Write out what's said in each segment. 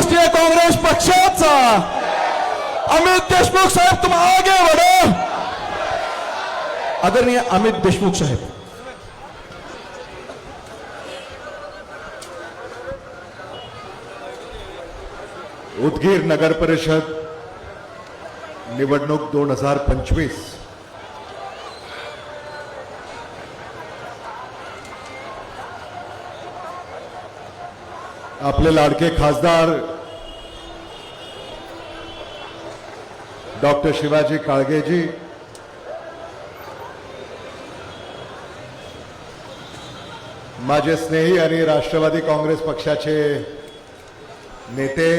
राष्ट्रीय काँग्रेस पक्षाचा अमित देशमुख साहेब, तुम आगे बढ़ो. आदरणीय अमित देशमुख साहेब. उदगीर नगर परिषद निवडणूक 2025 आपले लाडके खासदार डॉक्टर शिवाजी काळगेजी, माझे स्नेही आणि राष्ट्रवादी काँग्रेस पक्षाचे नेते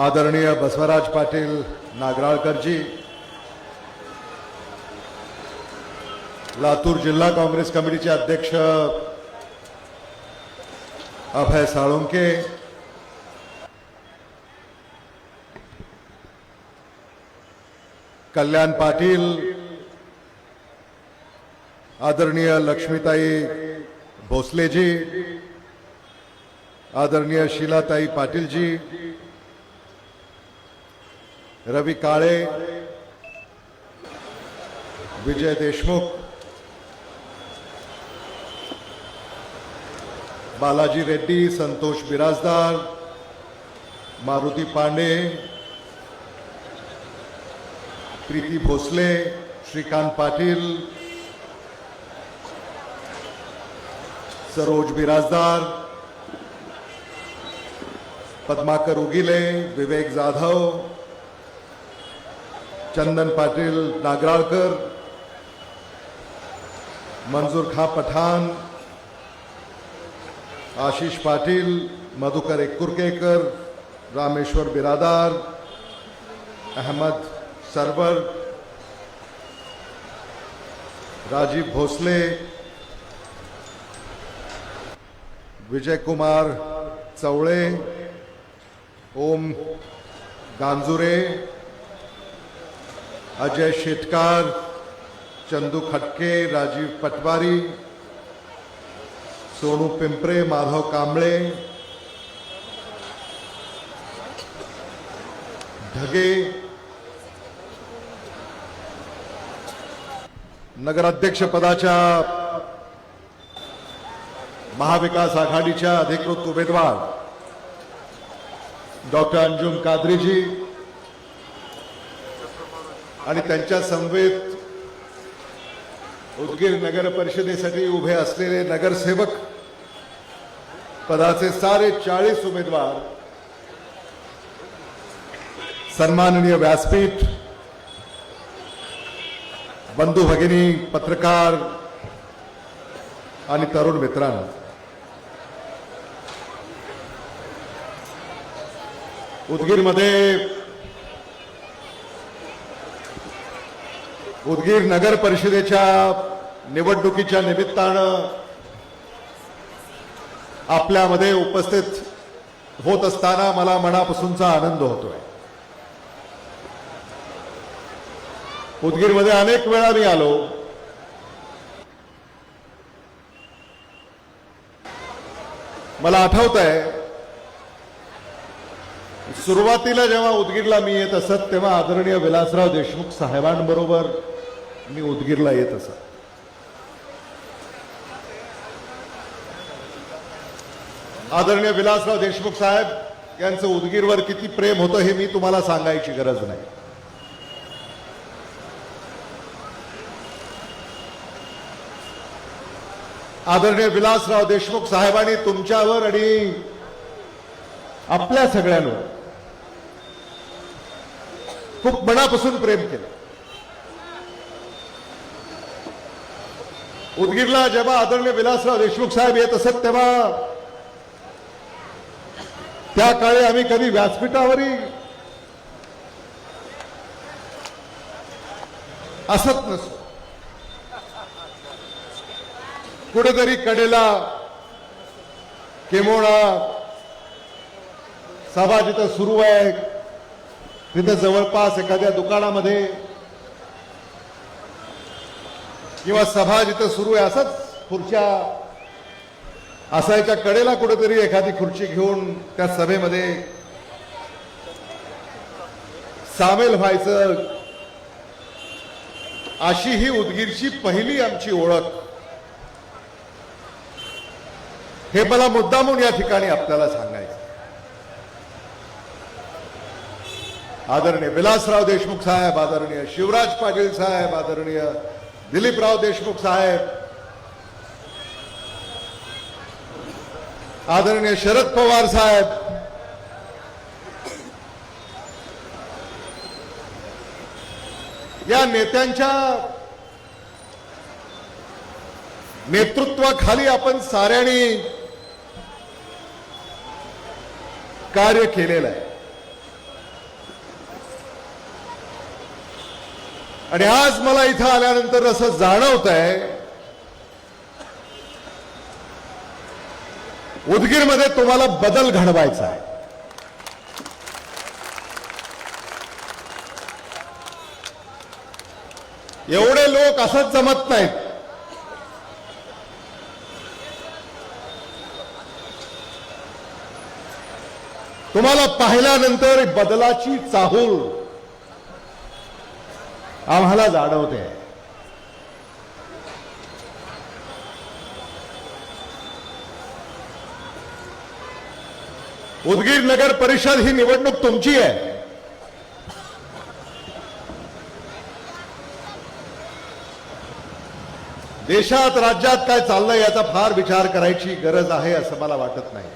आदरणीय बसवराज पाटील नागराळकरजी, लातूर जिल्हा काँग्रेस कमिटीचे अध्यक्ष अभय साळुंके, कल्याण पाटील, आदरणीय लक्ष्मीताई भोसलेजी, आदरणीय शीलाताई पाटीलजी, रवी काळे, विजय देशमुख, बालाजी रेड्डी, संतोष बिराजदार, मारुती पांडे, प्रीती भोसले, श्रीकांत पाटील, सरोज बिराजदार, पद्माकर उगिले, विवेक जाधव, चंदन पाटील नागराळकर, मंजूर खां पठाण, आशीष पाटील, मधुकर एककुरकेकर, रामेश्वर बिरादार, अहमद सरवर, राजीव भोसले, विजय कुमार चवळे, ओम गांजुरे, अजय शेटकार, चंदू खटके, राजीव पटवारी, सोनू पिंपरे, माधव कांबळे, ढगे, नगराध्यक्ष पदाच्या महाविकास आघाडीच्या अधिकृत उमेदवार डॉक्टर अंजुम कादरीजी आणि त्यांच्या समवेत उदगीर नगर परिषदेसाठी उभे असलेले नगरसेवक पदाचे सारे 40 उमेदवार, सन्माननीय व्यासपीठ, बंधू भगिनी, पत्रकार आणि तरुण मित्रांनो, उदगीर नगर परिषदेच्या निवडणुकीच्या निमित्तानं आपल्यामध्ये उपस्थित होत असताना मला मनापासूनचा आनंद होतोय. उदगीरमध्ये अनेक वेळा मी आलो. मला आठवतंय सुरुवातीला जेव्हा उदगीरला मी येत असत तेव्हा आदरणीय विलासराव देशमुख साहेबांबरोबर मी उदगीरला येत असत. आदरणीय विलासराव देशमुख साहेब यांचं उदगीरवर किती प्रेम होतं हे मी तुम्हाला सांगायची गरज नाही. आदरणीय विलासराव देशमुख साहेबांनी तुमच्यावर आणि आपल्या सगळ्यांवर खूप मनापासून प्रेम केलं. उदगीरला जेव्हा आदरणीय विलासराव देशमुख साहेब येत असत तेव्हा त्या काळी आम्ही कधी व्यासपीठावरही असत नसतो. कुठेतरी कडेला किंवा सभा जिथं सुरू आहे तिथं जवळपास एखाद्या दुकानामध्ये किंवा सभा जिथं सुरू आहे असंच खुर्च्या असायच्या कडेला कुठेतरी एखादी खुर्ची घेऊन त्या सभेमध्ये सामील व्हायचं, अशी ही उदगीरची पहिली आमची ओळख. हे मला मुद्दामून या ठिकाणी आपल्याला सांगायचं. आदरणीय विलासराव देशमुख साहेब, आदरणीय शिवराज पाटील साहेब, आदरणीय दिलीपराव देशमुख साहेब, आदरणीय शरद पवार साहेब, या नेत्यांच्या नेतृत्वाखाली आपण साऱ्यांनी कार्य केलेलं आहे. आणि आज मला इथं आल्यानंतर असं जाणवत आहे, उदगीरमध्ये तुम्हाला बदल घडवायचा आहे. एवढे लोक असंच जमत नाहीत. तुम्हाला पाहिल्यानंतर बदलाची चाहूल आम्हाला जाणवते. उदगीर नगर परिषद ही निवडणूक तुमची आहे. देशात राज्यात काय चाललंय याचा फार विचार करायची गरज आहे असं मला वाटत नाही.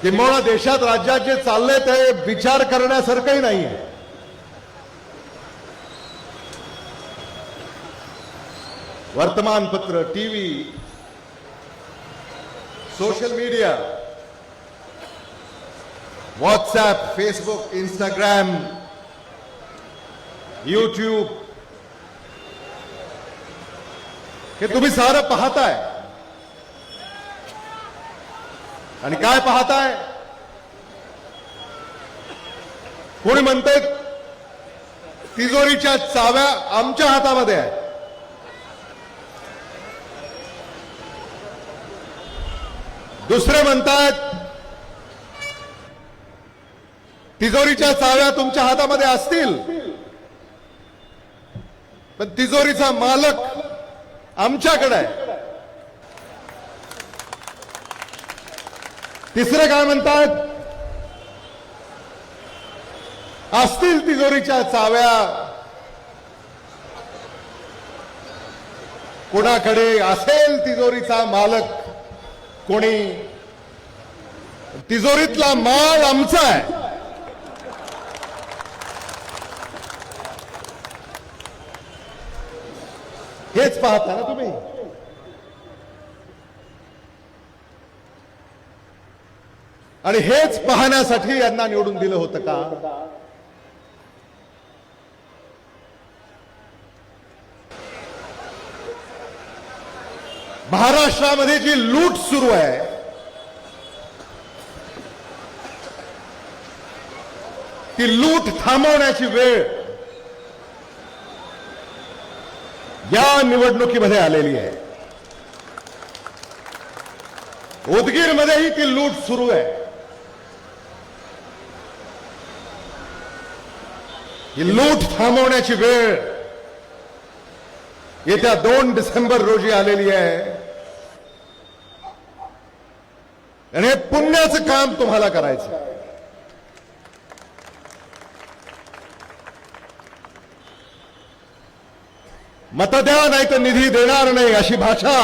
किंबहुना देशात राज्यात जे चाललंय ते विचार करण्यासारखंही नाही आहे. वर्तमानपत्र, TV, social media, WhatsApp, Facebook, Instagram, YouTube, हे तुम्ही सारं पाहताय. आणि काय पाहताय? कोणी म्हणते तिजोरीच्या चाव्या आमच्या हातामध्ये आहेत. दुसरे म्हणतात तिजोरीच्या चाव्या तुमच्या हातामध्ये असतील, पण तिजोरीचा मालक आमच्याकडे आहे. तिसरे काय म्हणतात? असतील तिजोरीच्या चाव्या कोणाकडे, असेल तिजोरीचा मालक कोणी, तिजोरीतला माल आमचा आहे. हेच पाहता ना तुम्ही. आणि हेच पाहण्यासाठी यांना निवडून दिलं होतं का? महाराष्ट्रामध्ये जी लूट सुरू आहे, ती लूट थांबवण्याची वेळ या निवडणुकीमध्ये आलेली आहे. उदगीरमध्येही ती लूट सुरू आहे. ही लूट थांबवण्याची वेळ येत्या 2 डिसेंबर रोजी आलेली आहे. आणि हे पुण्याचं काम तुम्हाला करायचं आहे. मत द्या नाही तर निधी देणार नाही, अशी भाषा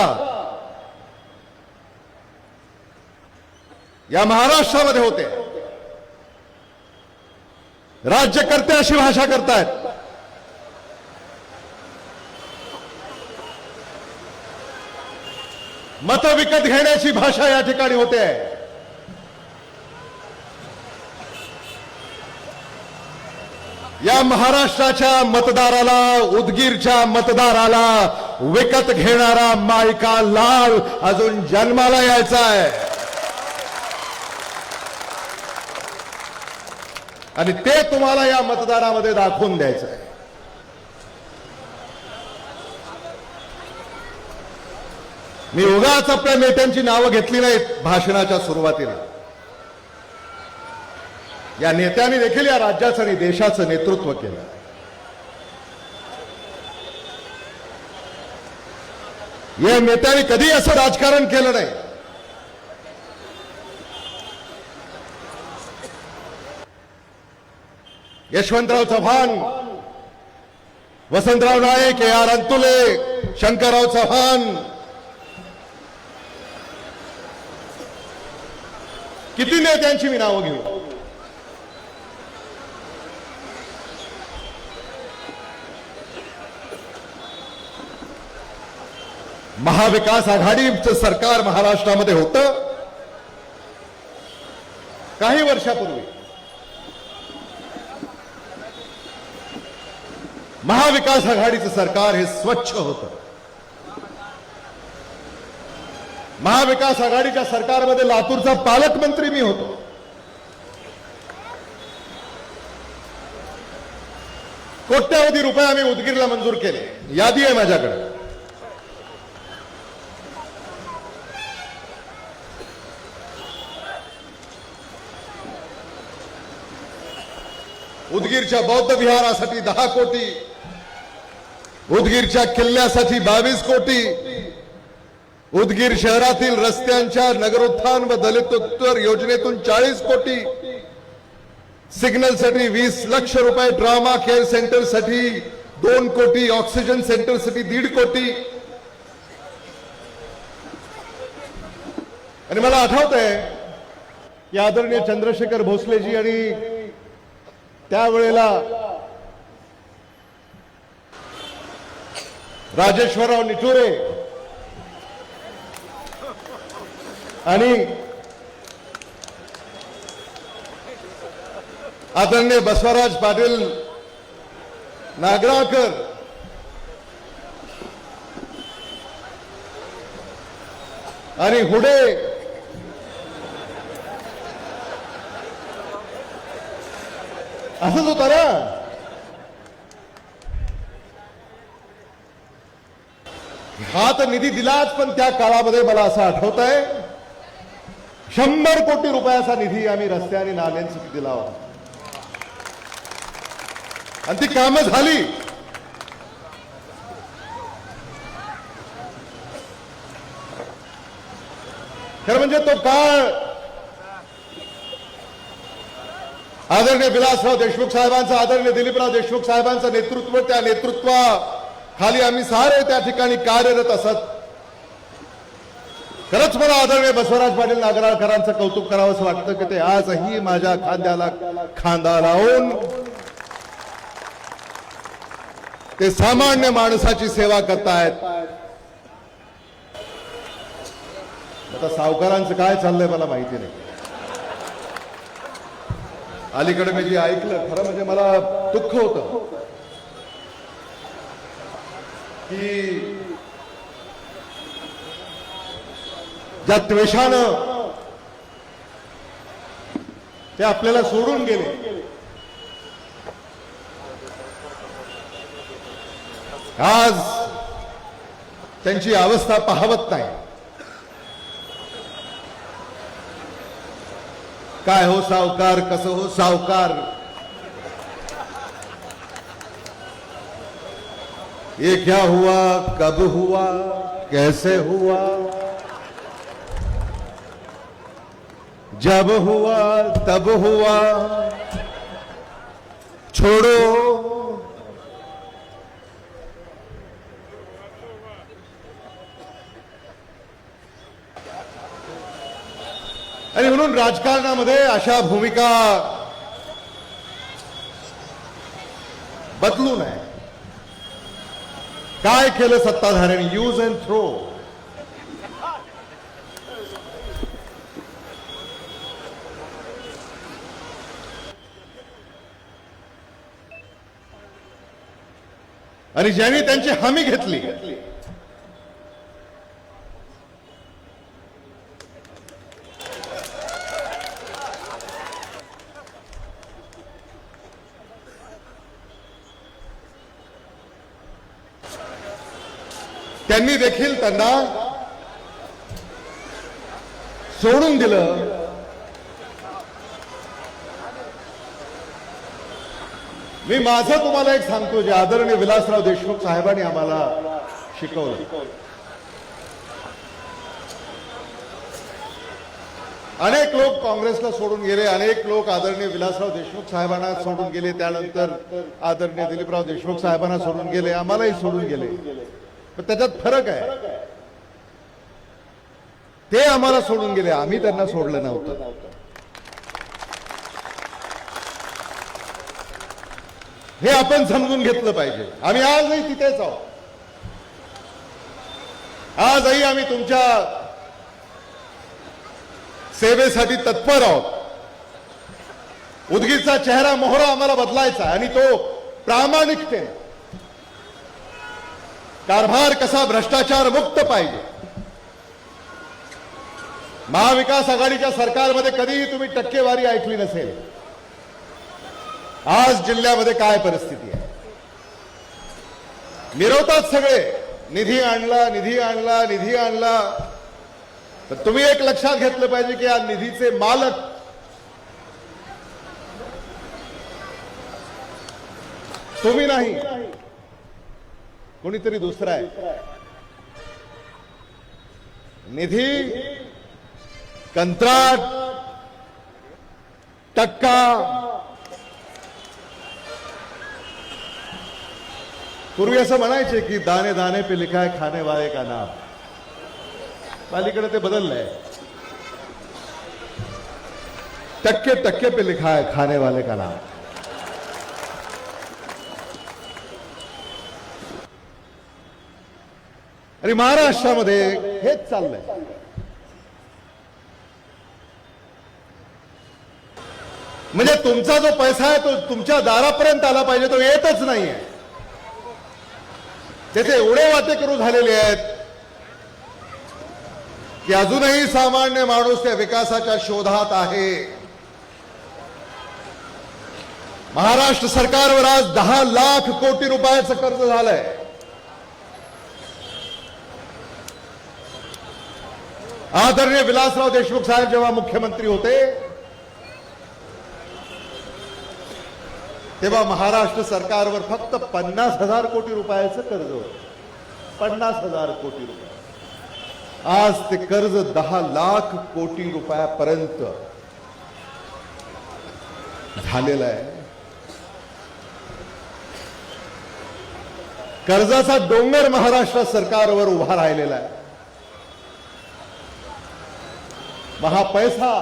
या महाराष्ट्रामध्ये होते. राज्यकर्ते अशी भाषा करतायत. मत विकत घेण्याची भाषा या ठिकाणी होते. या महाराष्ट्राच्या मतदाराला, उदगीरच्या मतदाराला विकत घेणारा मायका लाल अजून जन्माला यायचा आहे. आणि ते तुम्हाला या मतदारामध्ये दाखवून द्यायचं आहे. मी उगाच आपल्या नेत्यांची नावं घेतली नाहीत भाषणाच्या सुरुवातीला. या नेत्यांनी देखील या राज्याचं आणि देशाचं नेतृत्व केलं. या नेत्यांनी कधी असं राजकारण केलं नाही. यशवंतराव चव्हाण, वसंतराव नाईक, AR अंतुले, शंकरराव चव्हाण, किती नेत्यांची मी नावं घेऊ. महाविकास आघाडीचं सरकार महाराष्ट्रामध्ये होतं काही वर्षापूर्वी. महाविकास आघाडीचं सरकार हे स्वच्छ होतं. महाविकास आघाडीच्या सरकारमध्ये लातूरचा पालकमंत्री मी होतो. कोट्यावधी रुपये आम्ही उदगीरला मंजूर केले. यादी आहे माझ्याकडे. उदगीरच्या बौद्ध विहारासाठी 10 कोटी, उदगीरच्या किल्ल्यासाठी 22 कोटी, उदगीर शहरातील रस्त्यांच्या नगरोत्थान व दलितोत्तर योजनेतून 40 कोटी, सिग्नलसाठी 20 लाख रुपये, ड्रामा केअर सेंटरसाठी 2 कोटी, ऑक्सिजन सेंटरसाठी 1.5 कोटी. आणि मला आठवतंय की आदरणीय चंद्रशेखर भोसलेजी आणि त्यावेळेला राजेश्वरराव निठुरे आणि आदरणीय बसवराज पाटील नागराळकर आणि हुडे असंच होतं ना. हात निधी दिलाच, पण त्या काळामध्ये मला असं आठवत आहे 100 कोटी रुपयाचा निधी आम्ही रस्ते आणि नाल्यांसाठी दिला होता. आणि ती कामं झाली. खरं म्हणजे तो काळ आदरणीय विलासराव देशमुख साहेबांचं, आदरणीय दिलीपराव देशमुख साहेबांचं नेतृत्व, त्या नेतृत्वाखाली आम्ही सारे त्या ठिकाणी कार्यरत असत. खरंच मला आदरणीय बसवराज पाटील नागराळकरांचं कौतुक करावंसं वाटतं की ते आजही माझ्या खांद्याला खांदा लावून ते सामान्य माणसाची सेवा करतायत. आता सावकारांचं काय चाललंय मला माहिती नाही. अलीकडे मी जे ऐकलं, खरं म्हणजे मला दुःख होतं की ज्या द्वेषानं ते आपल्याला सोडून गेले, आज त्यांची अवस्था पाहवत नाही. काय हो सावकार, कसं हो सावकार, ये क्या हुआ, कब हुआ, कैसे हुआ, जब हुआ तब हुआ, छोड़ो. आणि म्हणून राजकारणामध्ये अशा भूमिका बदलू नये. काय केलं सत्ताधाऱ्यांनी? Use and throw. आणि ज्यांनी त्यांची हमी घेतली त्यांनी देखील त्यांना सोडून दिलं. मी माझं तुम्हाला एक सांगतो, जे आदरणीय विलासराव देशमुख साहेबांनी आम्हाला शिकवलं. अनेक लोक काँग्रेसला सोडून गेले, अनेक लोक आदरणीय विलासराव देशमुख साहेबांना सोडून गेले, त्यानंतर आदरणीय दिलीपराव देशमुख साहेबांना सोडून गेले, आम्हालाही सोडून गेले. पण त्याच्यात फरक आहे. ते आम्हाला सोडून गेले, आम्ही त्यांना सोडलं नव्हतं. हे आपण समजून घेतलं पाहिजे. आम्ही आजही तिथेच आहोत. आजही आम्ही तुमच्या सेवेसाठी तत्पर आहोत. उदगीरचा चेहरा मोहरा आम्हाला बदलायचा आणि तो प्रामाणिकतेने, कारभार कसा भ्रष्टाचार मुक्त पाहिजे. महाविकास आघाडीच्या सरकारमध्ये कधीही तुम्ही टक्केवारी ऐकली नसेल. आज जिल्ह्यामध्ये काय परिस्थिती आहे. मिरवतात सगळे, निधी आणला, निधी आणला, निधी आणला. तर तुम्ही एक लक्षात घेतलं पाहिजे की या निधीचे मालक तुम्ही नाही, कोणीतरी दुसरा आहे. निधी, कंत्राट, टक्का, पूर्वी असं म्हणायचे की दाने दाने पे लिखा है खाने वाले का नाम. अलीकडे ते बदललंय. टक्के टक्के पे लिखा है खाने वाले का नाम. आणि महाराष्ट्रामध्ये हेच चाललंय. म्हणजे तुमचा जो पैसा आहे तो तुमच्या दारापर्यंत आला पाहिजे, तो येतच नाहीये. त्याचे एवढे वाटेकरू झालेले आहेत की अजूनही सामान्य माणूस त्या विकासाच्या शोधात आहे. महाराष्ट्र सरकारवर आज 10 लाख कोटी रुपयाचं कर्ज झालंय. आदरणीय विलासराव देशमुख साहेब जेव्हा मुख्यमंत्री होते तेव्हा महाराष्ट्र सरकारवर फक्त 50,000 कोटी रुपयाचं कर्ज होतं. 50,000 कोटी रुपये. आज ते कर्ज 10 लाख कोटी रुपयापर्यंत झालेलं आहे. कर्जाचा डोंगर महाराष्ट्र सरकारवर उभा राहिलेला आहे. महापैसा